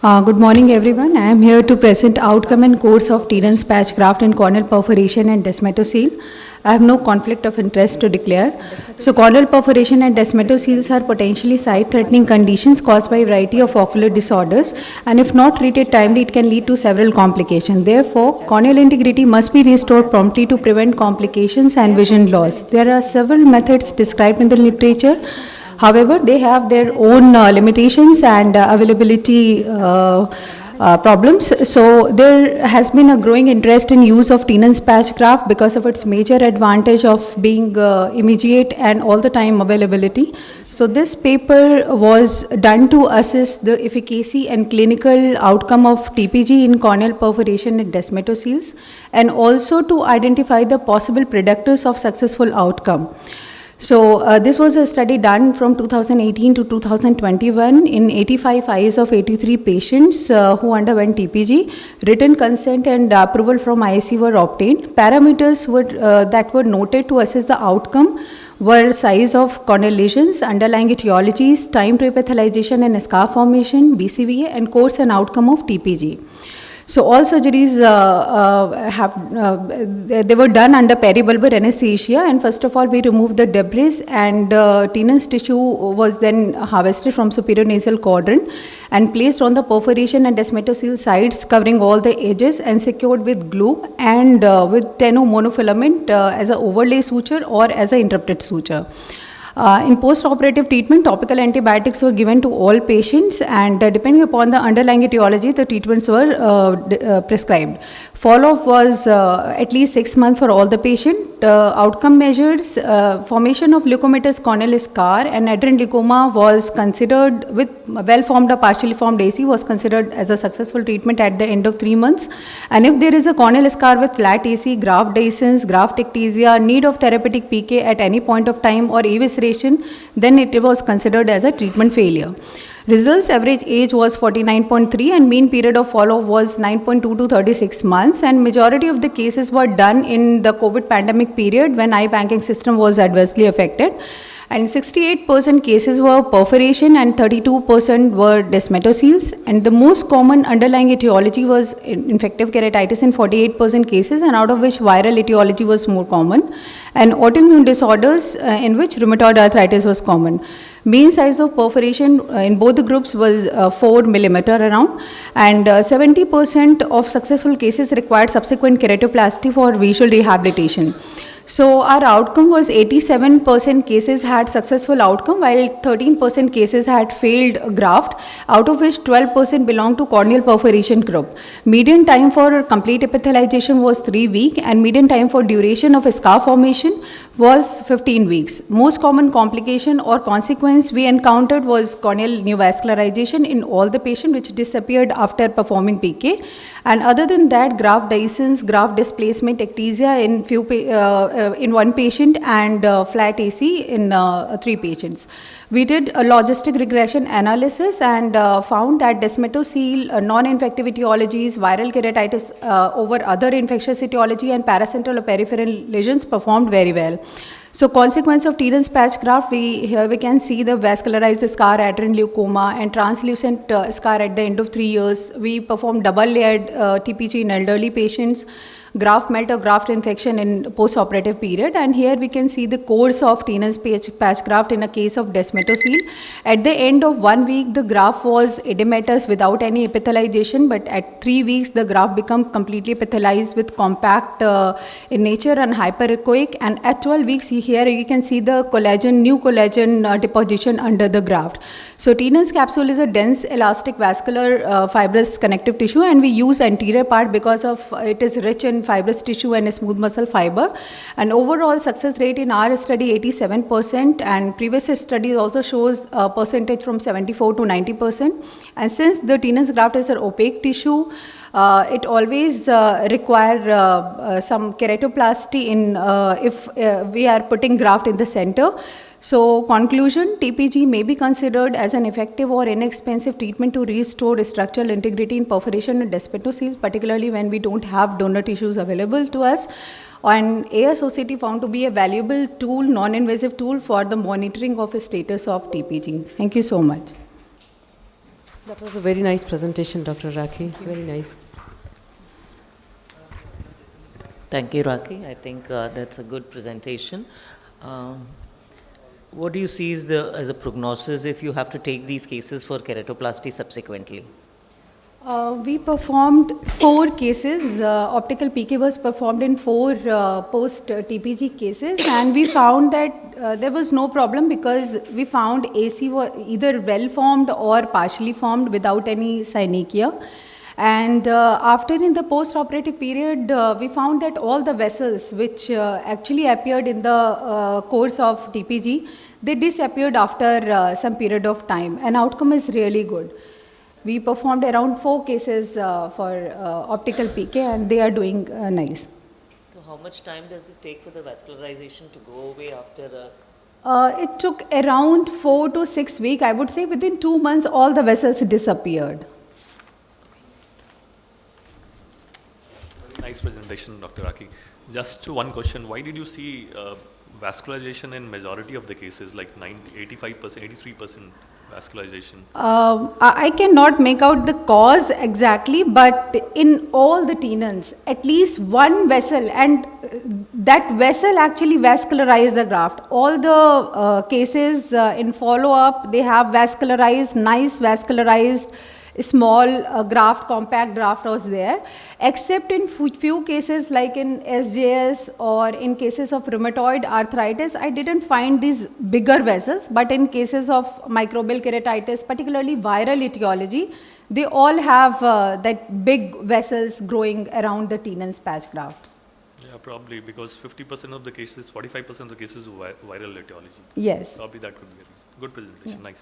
Good morning, everyone. I am here to present outcome and course of Tenon'S patch graft in corneal perforation and desmetocele. I have no conflict of interest to declare. So, corneal perforation and desmetoceles are potentially sight-threatening conditions caused by a variety of ocular disorders, and if not treated timely, it can lead to several complications. Therefore, corneal integrity must be restored promptly to prevent complications and vision loss. There are several methods described in the literature. However, they have their own limitations and availability problems. So there has been a growing interest in use of Tenon'S patch graft because of its major advantage of being immediate and all the time availability. So this paper was done to assess the efficacy and clinical outcome of TPG in corneal perforation and desmetoceles, and also to identify the possible predictors of successful outcome. So this was a study done from 2018 to 2021 in 85 eyes of 83 patients who underwent TPG. Written consent and approval from IC were obtained. Parameters that were noted to assess the outcome were size of corneal lesions, underlying etiologies, time to epithelialization and scar formation, BCVA, and course and outcome of TPG. So all surgeries they were done under peribulbar anesthesia, and first of all we removed the debris, and Tenon'S tissue was then harvested from superior nasal quadrant and placed on the perforation and desmetocele sides, covering all the edges and secured with glue and with Tenon'S monofilament as an overlay suture or as an interrupted suture. In post-operative treatment, topical antibiotics were given to all patients, and depending upon the underlying etiology, the treatments were prescribed. Follow-up was at least 6 months for all the patients. Outcome measures, formation of leukomatous corneal scar and adrenalinleucoma was considered with well-formed or partially formed AC was considered as a successful treatment at the end of 3 months. And if there is a corneal scar with flat AC, graft dehiscence, graft ectasia, need of therapeutic PK at any point of time or evisceration, then it was considered as a treatment failure. Results: average age was 49.3 and mean period of follow-up was 9.2 to 36 months, and majority of the cases were done in the COVID pandemic period when eye banking system was adversely affected. And 68% cases were perforation and 32% were desmetoceles, and the most common underlying etiology was infective keratitis in 48% cases, and out of which viral etiology was more common, and autoimmune disorders in which rheumatoid arthritis was common. Mean size of perforation in both the groups was 4 millimeter around, and 70% of successful cases required subsequent keratoplasty for visual rehabilitation. So our outcome was 87% cases had successful outcome, while 13% cases had failed graft, out of which 12% belonged to corneal perforation group. Median time for complete epithelialization was 3 weeks, and median time for duration of scar formation was 15 weeks. Most common complication or consequence we encountered was corneal neovascularization in all the patients, which disappeared after performing PK. And other than that, graft dehiscence, graft displacement, ectasia in one patient, and flat AC in 3 patients. We did a logistic regression analysis and found that desmetocele, non-infective etiologies, viral keratitis over other infectious etiology, and paracentral or peripheral lesions performed very well. So consequence of Tenon'S patch graft, here we can see the vascularized scar, adrenalinleucoma, and translucent scar at the end of 3 years. We performed double layered TPG in elderly patients, graft melt or graft infection in post-operative period, and here we can see the course of Tenon'S patch graft in a case of desmetocele. At the end of 1 week, the graft was edematous without any epithelialization, but at 3 weeks, the graft became completely epithelialized with compact in nature and hyperechoic, and at 12 weeks, here you can see the new collagen deposition under the graft. So Tenon'S capsule is a dense, elastic, vascular, fibrous connective tissue, and we use anterior part because of it is rich in fibrous tissue and a smooth muscle fiber. And overall success rate in our study 87%, and previous studies also shows a percentage from 74 to 90%. And since the Tenon'S graft is an opaque tissue, it always require some keratoplasty in if we are putting graft in the center. So conclusion, TPG may be considered as an effective or inexpensive treatment to restore structural integrity in perforation and desmetoceles, particularly when we don't have donor tissues available to us. And AIOCMTC found to be a valuable tool, non-invasive tool for the monitoring of the status of TPG. Thank you so much. That was a very nice presentation, Dr. Rakhi. Very nice. Thank you, Rakhi. I think that's a good presentation. What do you see as a prognosis if you have to take these cases for keratoplasty subsequently? We performed 4 cases. Optical PK was performed in 4 post-TPG cases, and we found that there was no problem because we found AC was either well formed or partially formed without any synechia. And after in the post-operative period, we found that all the vessels which actually appeared in the course of TPG, they disappeared after some period of time, and outcome is really good. We performed around 4 cases for optical PK, and they are doing nice. So how much time does it take for the vascularization to go away after It took around 4 to 6 weeks. I would say within 2 months, all the vessels disappeared. Nice presentation, Dr. Rakhi. Just one question. Why did you see vascularization in majority of the cases, like 85%, 83% vascularization? I cannot make out the cause exactly, but in all the Tenon'S, at least one vessel, and that vessel actually vascularized the graft. All the cases in follow-up, they have vascularized, nice vascularized, small graft, compact graft was there, except in few cases like in SJS or in cases of rheumatoid arthritis, I didn't find these bigger vessels, but in cases of microbial keratitis, particularly viral etiology, they all have that big vessels growing around the Tenon'S patch graft. Yeah, probably because 50% of the cases, 45% of the cases viral etiology. Yes. Probably that could be a reason. Good presentation, nice.